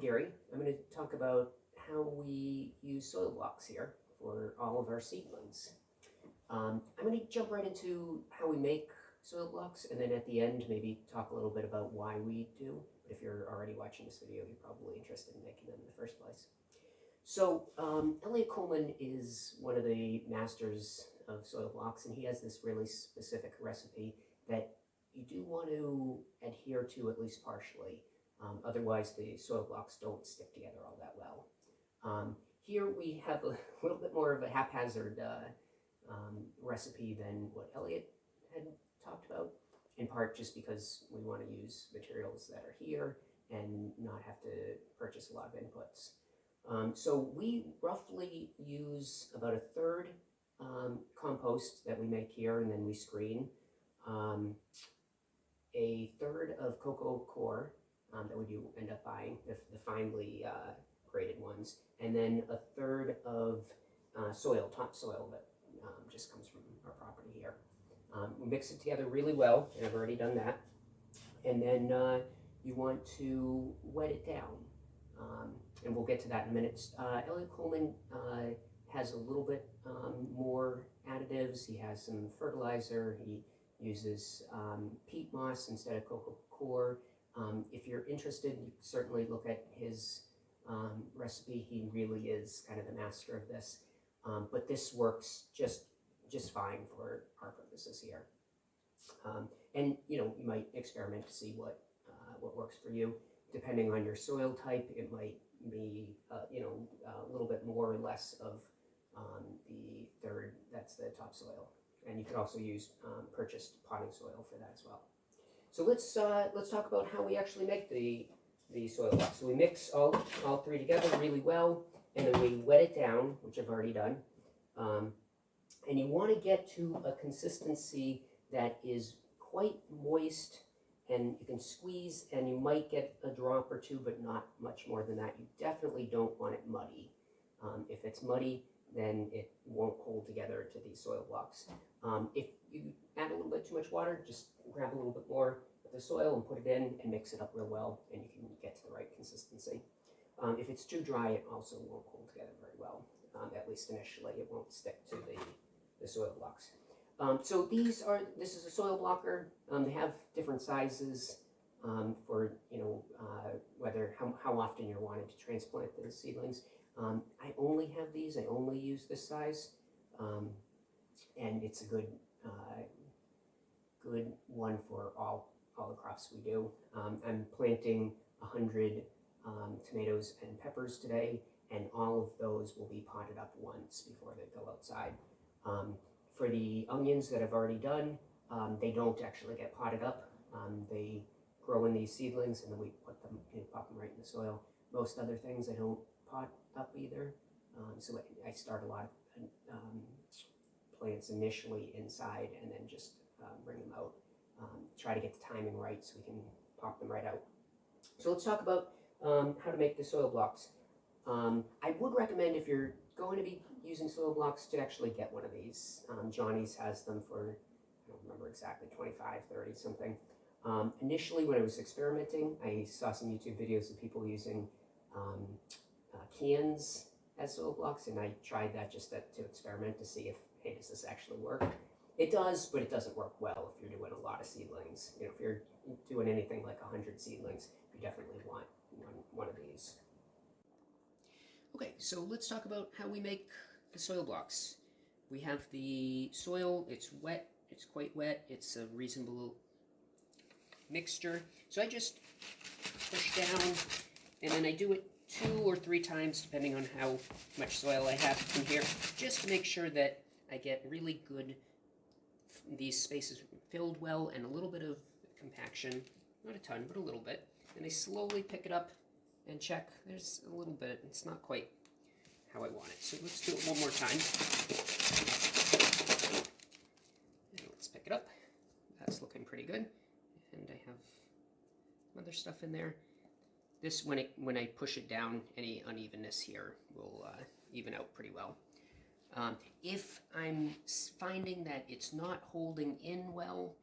Gary. I'm going to talk about how we use soil blocks here for all of our seedlings. I'm going to jump right into how we make soil blocks, and then at the end maybe talk a little bit about why we do. But if you're already watching this video, you're probably interested in making them in the first place. So Elliot Coleman is one of the masters of soil blocks, and he has this really specific recipe that you do want to adhere to at least partially. Otherwise, the soil blocks don't stick together all that well. Here we have a little bit more of a haphazard recipe than what Elliot had talked about, in part just because we want to use materials that are here and not have to purchase a lot of inputs. So we roughly use about a third compost that we make here, and then we screen. A third of cocoa coir that we do end up buying, the finely graded ones, and then a third of soil, topsoil that just comes from our property here. We mix it together really well, and I've already done that. And then you want to wet it down, and we'll get to that in a minute. Elliot Coleman has a little bit more additives. He has some fertilizer. He uses peat moss instead of cocoa coir. If you're interested, you can certainly look at his recipe. He really is kind of the master of this. But this works just fine for our purposes here. And you might experiment to see what works for you. Depending on your soil type, it might be a little bit more or less of the third. That's the topsoil, and you can also use purchased potting soil for that as well. So let's talk about how we actually make the soil block. So we mix all three together really well, and then we wet it down, which I've already done. And you want to get to a consistency that is quite moist, and you can squeeze, and you might get a drop or two, but not much more than that. You definitely don't want it muddy. If it's muddy, then it won't hold together to these soil blocks. If you add a little bit too much water, just grab a little bit more of the soil and put it in and mix it up real well, and you can get to the right consistency. If it's too dry, it also won't hold together very well. At least initially, it won't stick to the soil blocks. So this is a soil blocker. They have different sizes for whether how often you're wanting to transplant the seedlings. I only have these. I only use this size, and it's a good one for all the crops we do. I'm planting 100 tomatoes and peppers today, and all of those will be potted up once before they go outside. For the onions that I've already done, they don't actually get potted up. They grow in these seedlings, and then we pop them right in the soil. Most other things I don't pot up either. So I start a lot of plants initially inside, and then just bring them out. Try to get the timing right so we can pop them right out. So let's talk about how to make the soil blocks. I would recommend, if you're going to be using soil blocks, to actually get one of these. Johnny's has them for, I don't remember exactly, 25, 30 something. Initially, when I was experimenting, I saw some YouTube videos of people using cans as soil blocks, and I tried that just to experiment to see if, hey, does this actually work? It does, but it doesn't work well if you're doing a lot of seedlings. If you're doing anything like 100 seedlings, you definitely want one of these. Okay, so let's talk about how we make the soil blocks. We have the soil. It's wet. It's quite wet. It's a reasonable mixture. So I just push down, and then I do it 2 or 3 times, depending on how much soil I have in here, just to make sure that I get really good, these spaces filled well, and a little bit of compaction, not a ton, but a little bit. And I slowly pick it up and check. There's a little bit. It's not quite how I want it. So let's do it one more time. And let's pick it up. That's looking pretty good. And I have other stuff in there. This, when I push it down, any unevenness here will even out pretty well. If I'm finding that it's not holding in well,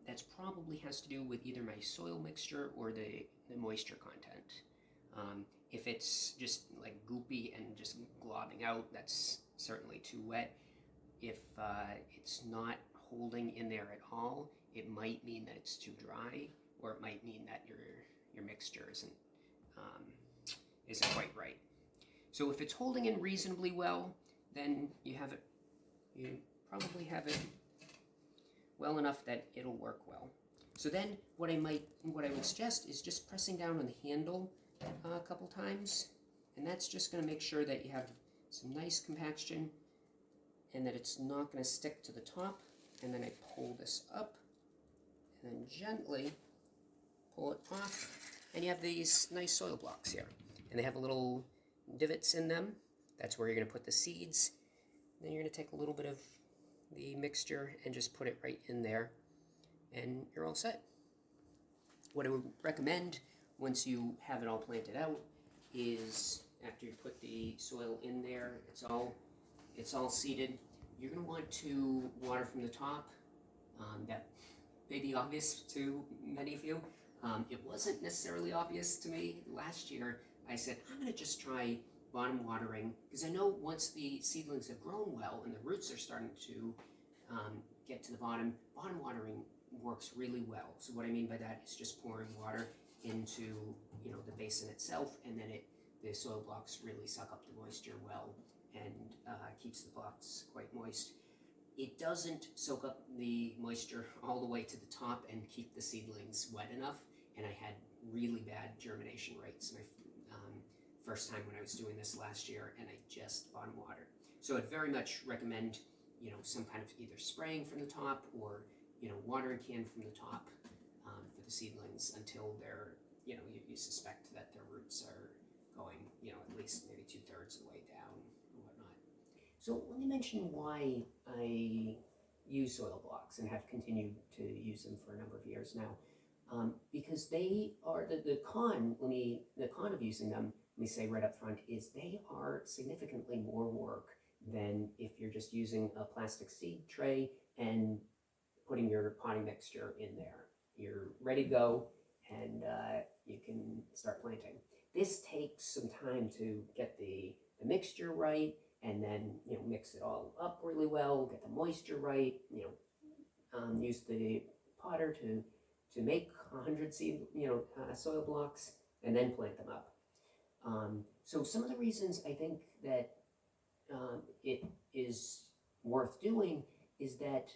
that's probably has to do with either my soil mixture or the moisture content. If it's just like goopy and just globbing out, that's certainly too wet. If it's not holding in there at all, it might mean that it's too dry, or it might mean that your mixture um, isn't quite right. So if it's holding in reasonably well, then you probably have it well enough that it'll work well. So then what I would suggest is just pressing down on the handle a couple times, and that's just going to make sure that you have some nice compaction and that it's not going to stick to the top. And then I pull this up and then gently pull it off, and you have these nice soil blocks here, and they have little divots in them. That's where you're going to put the seeds. Then you're going to take a little bit of the mixture and just put it right in there, and you're all set. What I would recommend once you have it all planted out is, after you put the soil in there, it's all seeded, you're going to want to water from the top. That may be obvious to many of you. It wasn't necessarily obvious to me. Last year I said, I'm going to just try bottom watering, because I know once the seedlings have grown well and the roots are starting to get to the bottom, bottom watering works really well. So what I mean by that is just pouring water into the basin itself, and then the soil blocks really suck up the moisture well and keeps the blocks quite moist. It doesn't soak up the moisture all the way to the top and keep the seedlings wet enough, and I had really bad germination rates my first time when I was doing this last year, and I just bottom watered. So I'd very much recommend some kind of either spraying from the top or watering can from the top for the seedlings until they're you suspect that their roots are going at least maybe 2/3 of the way down and whatnot. So let me mention why I use soil blocks and have continued to use them for a number of years now. Because they are the con of using them, let me say right up front, is they are significantly more work than if you're just using a plastic seed tray and putting your potting mixture in there. You're ready to go, and you can start planting. This takes some time to get the mixture right, and then mix it all up really well, get the moisture right, use the potter to make 100 soil blocks and then plant them up. So some of the reasons I think that it is worth doing is that,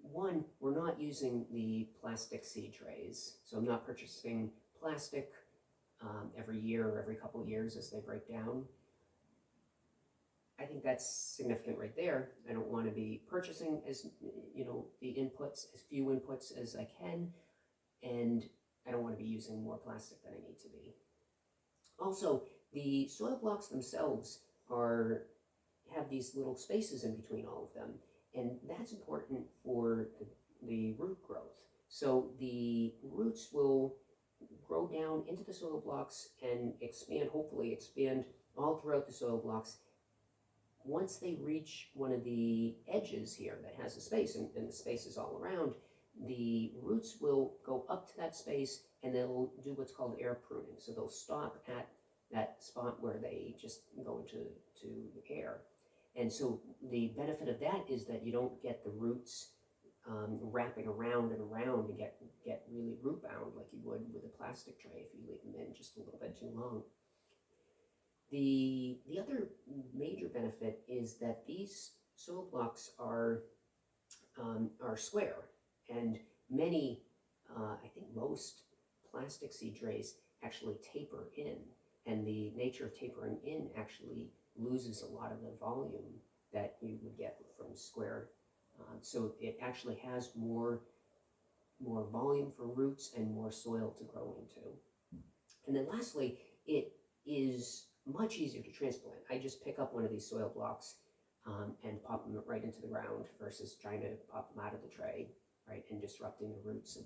one, we're not using the plastic seed trays, so I'm not purchasing plastic every year or every couple of years as they break down. I think that's significant right there. I don't want to be purchasing as the inputs, as few inputs as I can, and I don't want to be using more plastic than I need to be. Also, the soil blocks themselves have these little spaces in between all of them, and that's important for the root growth. So the roots will grow down into the soil blocks and hopefully expand all throughout the soil blocks. Once they reach one of the edges here that has a space, and the space is all around, the roots will go up to that space and they'll do what's called air pruning. So they'll stop at that spot where they just go into the air. And so the benefit of that is that you don't get the roots wrapping around and around and get really root bound like you would with a plastic tray if you leave them in just a little bit too long. The other major benefit is that these soil blocks are square, and many, I think most plastic seed trays actually taper in, and the nature of tapering in actually loses a lot of the volume that you would get from square. So it actually has more volume for roots and more soil to grow into. And then lastly, it is much easier to transplant. I just pick up one of these soil blocks and pop them right into the ground versus trying to pop them out of the tray, right, and disrupting the roots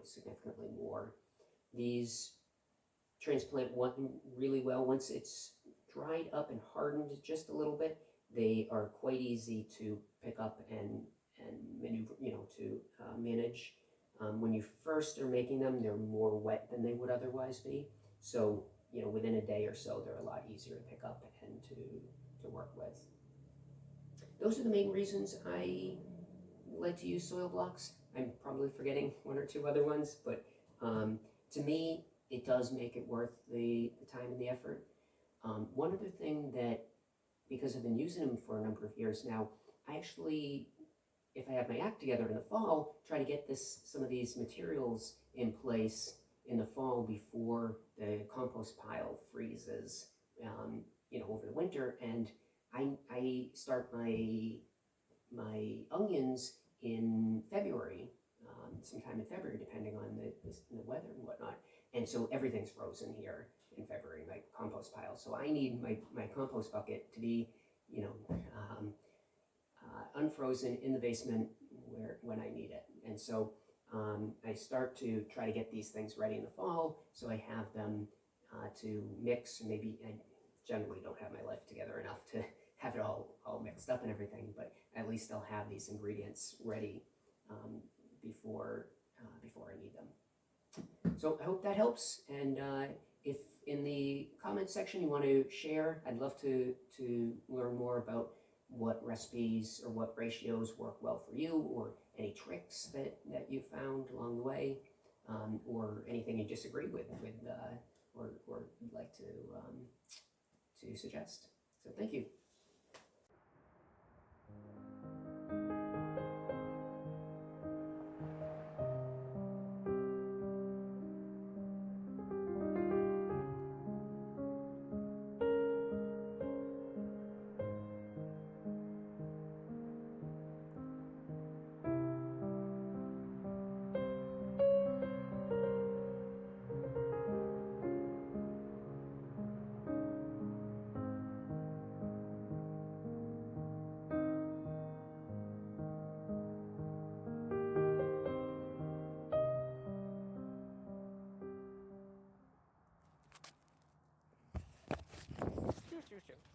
significantly more. These transplant really well. Once it's dried up and hardened just a little bit, they are quite easy to pick up and maneuver, to manage. When you first are making them, they're more wet than they would otherwise be. So, within a day or so, they're a lot easier to pick up and to work with. Those are the main reasons I like to use soil blocks. I'm probably forgetting one or two other ones, but to me, it does make it worth the time and the effort. One other thing that, because I've been using them for a number of years now, I actually, if I have my act together in the fall, try to get some of these materials in place in the fall before the compost pile freezes, over the winter. And I start my onions in February, sometime in February, depending on the weather and whatnot. And so everything's frozen here in February, my compost pile. So I need my compost bucket to be, unfrozen in the basement when I need it. And so I start to try to get these things ready in the fall, so I have them to mix. Maybe I generally don't have my life together enough to have it all mixed up and everything, but at least I'll have these ingredients ready before I need them. So I hope that helps, and if in the comment section you want to share, I'd love to learn more about what recipes or what ratios work well for you, or any tricks that you found along the way, or anything you disagree with or you'd like to suggest. So thank you. Shoo, shoo, shoo.